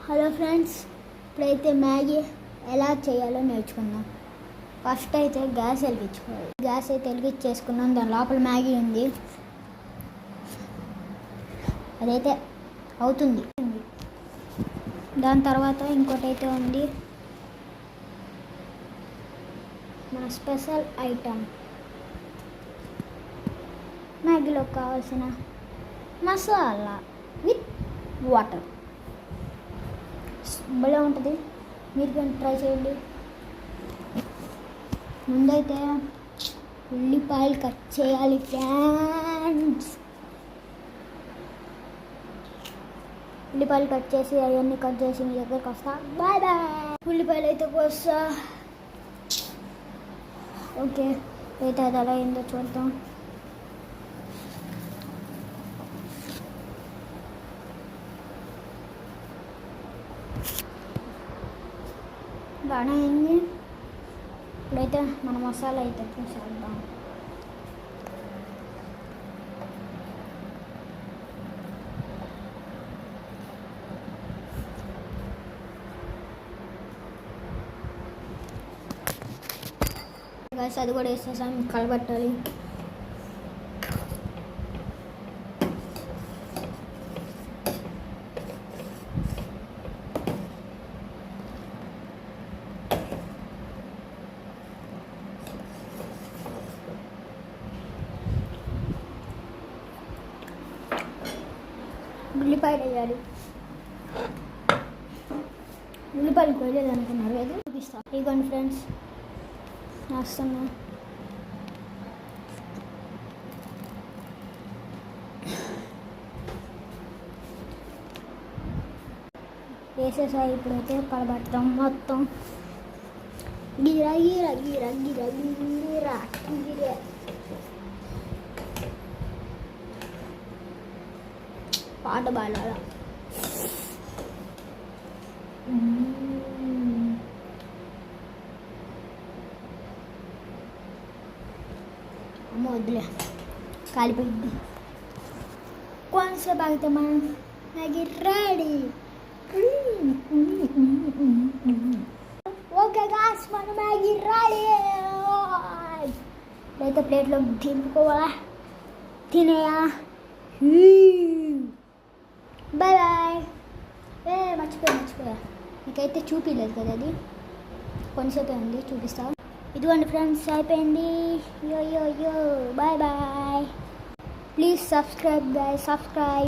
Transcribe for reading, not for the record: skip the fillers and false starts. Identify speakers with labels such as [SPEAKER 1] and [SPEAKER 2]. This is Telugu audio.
[SPEAKER 1] హలో ఫ్రెండ్స్, ఇప్పుడైతే మ్యాగీ ఎలా చేయాలో నేర్చుకుందాం. ఫస్ట్ అయితే గ్యాస్ వెలిగించుకోవాలి. గ్యాస్ అయితే వెలిగించేసుకున్నాం. దాని లోపల మ్యాగీ ఉంది, అదైతే అవుతుంది. దాని తర్వాత ఇంకోటి అయితే ఉంది, మన స్పెషల్ ఐటమ్ మ్యాగీలో కావాల్సిన మసాలా విత్ వాటర్. భలే ఉంటుంది, మీరు కానీ ట్రై చేయండి. ముందైతే ఉల్లిపాయలు కట్ చేయాలి ఫ్రెండ్స్. ఉల్లిపాయలు కట్ చేసి అవన్నీ కట్ చేసి మీ దగ్గరకు వస్తా. Bye bye. ఉల్లిపాయలు అయితే కోస్తా. ఓకే, అయితే అది ఎలా అయిందో చూద్దాం. బాగా అయింది. ఇప్పుడైతే మన మసాలా అయితే చేద్దాం. అది కూడా వేసేసాం, కలబెట్టాలి. ఉల్లిపాయలు వేయాలి. ఉల్లిపాయలు కోయలేదు అనుకున్నారు, ఏదో చూపిస్తా. ఇదిగోండి ఫ్రెండ్స్, వేస్తున్నా. వేసేసా. ఇప్పుడైతే కలబెడతాం మొత్తం. గిరా గిరా గిరా గిరా గిరా గిరా. పాట పాడాల. అమ్మ వద్దులే, కాలిపోయింది. కొంచెంసేపు ఆగితే మనం మ్యాగీ రెడీ. ఓకే గాయ్స్, మన మ్యాగీ రెడీ. ఇప్పుడైతే ప్లేట్లో దింపుకోవాలా, తినేయా. Bye bye. మర్చిపోయా మీకైతే చూపించలేదు కదా, అది కొంచెంసేపే ఉంది, చూపిస్తా. ఇదిగోండి ఫ్రెండ్స్, అయిపోయింది. Yo yo yo, bye bye. Please subscribe guys, subscribe.